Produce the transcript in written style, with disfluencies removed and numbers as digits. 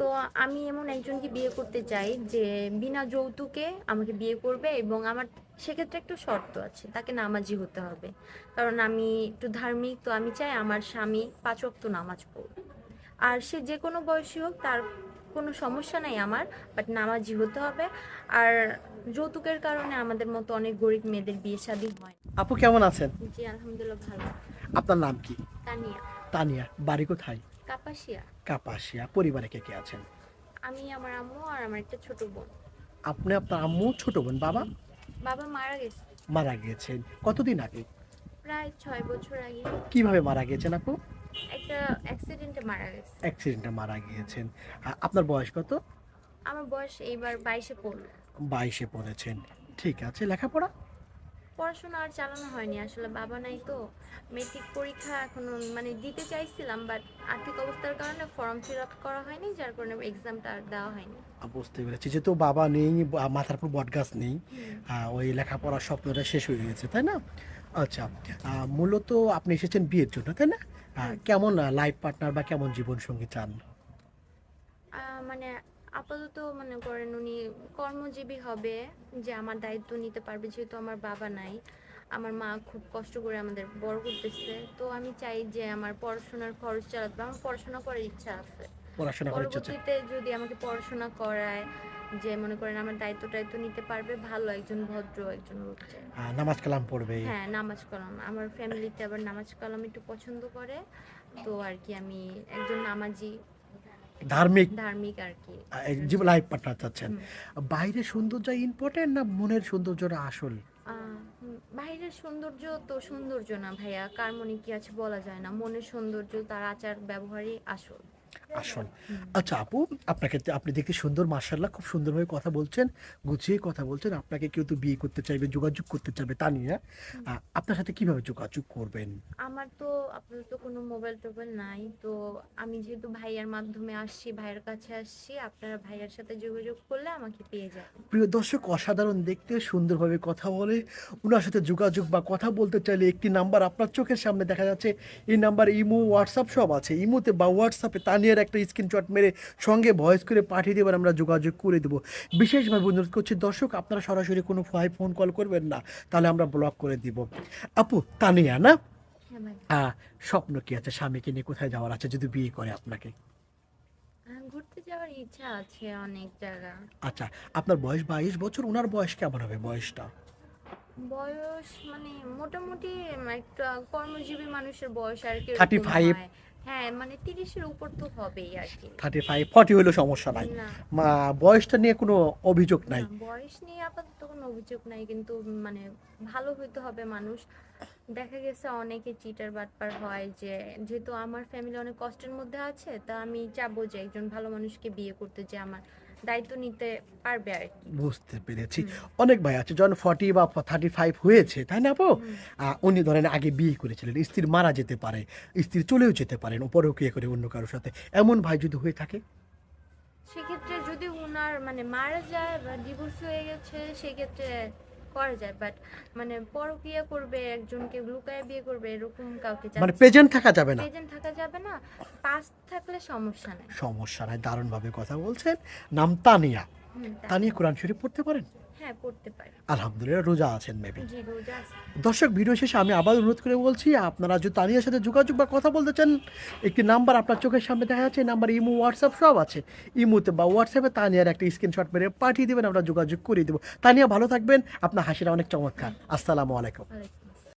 তো আমি এমন একজনকে বিয়ে করতে চাই যে বিনা যৌতুকে আমাকে বিয়ে করবে, এবং আমার সেক্ষেত্রে একটু শর্ত আছে, তাকে নামাজি হতে হবে। কারণ আমি একটু ধার্মিক, তো আমি চাই আমার স্বামী 5 ওয়াক্ত নামাজ পড়ুক। আর সে যে কোনো বয়সী হোক, তার কোনো সমস্যা নাই আমার, বাট নামাজি হতে হবে। আর যৌতুকের কারণে আমাদের মতো অনেক গরিব মেয়েদের বিয়ে শাদী হয় না। আপু কেমন আছেন? জি আলহামদুলিল্লাহ, ভালো। আপনার নাম কি? তানিয়া। তানিয়া। বাড়ি কোথায়? কাপাসিয়া। কাপাসিয়া। পরিবারে কে কে আছেন? আমি, আমার আম্মু আর আমার একটা ছোট বোন। আপনি, আপনার আম্মু, ছোট বোন। বাবা বাবা মারা গেছে মারা গিয়েছেন কতদিন আগে? প্রায় 6 বছর আগে। কিভাবে মারা গিয়েছেন আপু? একটা অ্যাক্সিডেন্টে মারা গেছে। অ্যাক্সিডেন্টে মারা গিয়েছেন। আপনার বয়স কত? আমার বয়স এইবার 22-এ পড়লো। 22-এ পড়েছেন। ঠিক আছে। লেখাপড়া? পড়াশোনা আর চালানো হয়নি, আসলে বাবা নাই তো। মেট্রিক পরীক্ষা এখনো মানে দিতে চাইছিলাম, বাট আর্থিক অবস্থার কারণে ফর্ম ফিল আপ করা হয়নি, যার কারণে এক্সামটা আর দেওয়া হয়নি। বুঝতে পেরেছি। যেহেতু বাবা নেই, মাথার উপর বটগাছ নেই, হুম। ওই লেখাপড়ার স্বপ্নটা শেষ হয়ে গেছে, তাই না? আচ্ছা। মূলত আপনি এসেছেন বিয়ের জন্য, তাই না? হুম। কেমন লাইফ পার্টনার বা কেমন জীবনসঙ্গী চান? মানে আপাতত মনে করেন উনি কর্মজীবী হবে, যে আমার দায়িত্ব নিতে পারবে, যেহেতু আমার বাবা নাই। আমার মা খুব কষ্ট করে আমাদের বড় করতেছে, তো আমি চাই যে আমার পড়াশোনার খরচ চালাতে পারবো। আমার পড়াশোনা করার ইচ্ছা আছে। পড়াশোনা করার ইচ্ছা আছে? পরবর্তীতে যদি আমাকে পড়াশোনা করায়, যে মনে করেন আমার দায়িত্ব টায়িত্ব নিতে পারবে, ভালো একজন ভদ্র একজন লোক চাই। নামাজ কালাম পড়বে? হ্যাঁ, নামাজ কালাম। আমার ফ্যামিলিতে আবার নামাজ কালাম একটু পছন্দ করে, তো আর কি আমি একজন নামাজি, ধার্মিক ধার্মিক আর কি একজন জীবন চাই। লাইফ পার্টনার চাচ্ছেন? হুম। বাইরের সৌন্দর্য ইম্পর্টেন্ট না মনের সৌন্দর্যটা আসল? বাইরের সৌন্দর্য তো সৌন্দর্য না ভাইয়া, কার মনে কি আছে বলা যায় না। মনের সৌন্দর্য তার আচার ব্যবহারই আসল। আসল। হুম। আচ্ছা আপু, আপনি দেখতে সুন্দর, মাশাআল্লাহ, খুব সুন্দরভাবে কথা বলছেন, গুছিয়ে কথা বলছেন। আপনাকে কেউ তো বিয়ে করতে চাইবে, যোগাযোগ করতে চাইবে, তা নিয়ে আপনার সাথে কিভাবে যোগাযোগ করবেন? আমার তো আপাতত কোনো মোবাইল টোবাইল নাই, তো আমি যেহেতু ভাইয়ার মাধ্যমে আসছি, ভাইয়ের কাছে আসছি, আপনারা ভাইয়ার সাথে যোগাযোগ করলে আমাকে পেয়ে যাবেন। প্রিয় দর্শক, অসাধারণ দেখতে, সুন্দরভাবে কথা বলে। উনার সাথে যোগাযোগ বা কথা বলতে চাইলে একটি নাম্বার আপনার চোখের সামনে দেখা যাচ্ছে। এই নাম্বার ইমো, হোয়াটসঅ্যাপ সব আছে। ইমোতে বা হোয়াটসঅ্যাপে তানিয়ার একটা স্ক্রিনশট মেরে সঙ্গে ভয়েস করে পাঠিয়ে দেবেন, আমরা যোগাযোগ করে দেবো। বিশেষভাবে অনুরোধ করছি দর্শক, আপনারা সরাসরি কোনো ফোন কল করবেন না, তাহলে আমরা ব্লক করে দিব। আপু, তানিয়া না? হ্যাঁ ভাই। স্বপ্ন কি আছে? স্বামীকে নিয়ে কোথায় যাওয়ার আছে যদি বিয়ে করে আপনাকে? ঘুরতে যাওয়ার ইচ্ছা আছে অনেক জায়গা। আচ্ছা। আপনার বয়স 22 বছর, ওনার বয়স কেমন হবে বয়সটা? বয়স মানে মোটামুটি একটা কর্মজীবী মানুষের বয়স আর কি থার্টি এরকম ফাইভ হয়। হ্যাঁ, মানে 30-এর উপর তো হবেই আর কি। 35-40 হলেও সমস্যা নাই। না, বয়সটা নিয়ে কোনো অভিযোগ না নাই। বয়স নিয়ে আপাতত কোনো অভিযোগ নাই, কিন্তু মানে ভালো হইতে হবে মানুষ। দেখা গেছে অনেকে চিটার বাটপার হয়, যে যেহেতু আমার ফ্যামিলি অনেক কষ্টের মধ্যে আছে, তা আমি চাবো যে একজন ভালো মানুষকে বিয়ে করতে, যে আমার দায়িত্ব নিতে পারবে আর কি। বুঝতে পেরেছি। হুম। অনেক ভাই আছে যখন 40 বা 35 হয়েছে, তাই না আপু? হুম। উনি ধরেন আগে বিয়ে করেছিলেন, স্ত্রী মারা যেতে পারে, স্ত্রী চলেও যেতে পারেন পরকীয়া করে অন্য কারোর সাথে। এমন ভাই যদি হয়ে থাকে? সেক্ষেত্রে যদি উনার মানে মারা যায় বা ডিভোর্স হয়ে গেছে, সেক্ষেত্রে করা যায়, বাট মানে পরকীয়া করবে, একজনকে লুকায় বিয়ে করবে, এরকম কাউকে মানে চাচ্ছি। প্রেজেন্ট থাকা যাবে না? প্রেজেন্ট থাকা যাবে না, পাস্ট থাকলে সমস্যা নেই। সমস্যা নাই। দারুণভাবে কথা বলছেন। নাম তানিয়া। হুম, তাই। তানিয়া কোরআন শরীফ পড়তে পারেন? হ্যাঁ, পড়তে পারি। আলহামদুলিল্লাহ। রোজা আছেন মেবি? জি, রোজা আছে। দর্শক, ভিডিও শেষে আমি আবার অনুরোধ করে বলছি, আপনারা যদি তানিয়ার সাথে যোগাযোগ বা কথা বলতে চান, একটি নাম্বার আপনার চোখের সামনে দেখা যাচ্ছে। এই নাম্বার ইমো, হোয়াটসঅ্যাপ সব আছে। ইমোতে বা হোয়াটসঅ্যাপে তানিয়ার একটা স্ক্রিনশট মেরে পাঠিয়ে দেবেন, আমরা যোগাযোগ করে দেবো। তানিয়া ভালো থাকবেন, আপনার হাসিটা অনেক চমৎকার। আসসালামু আলাইকুম। ওয়ালাইকুম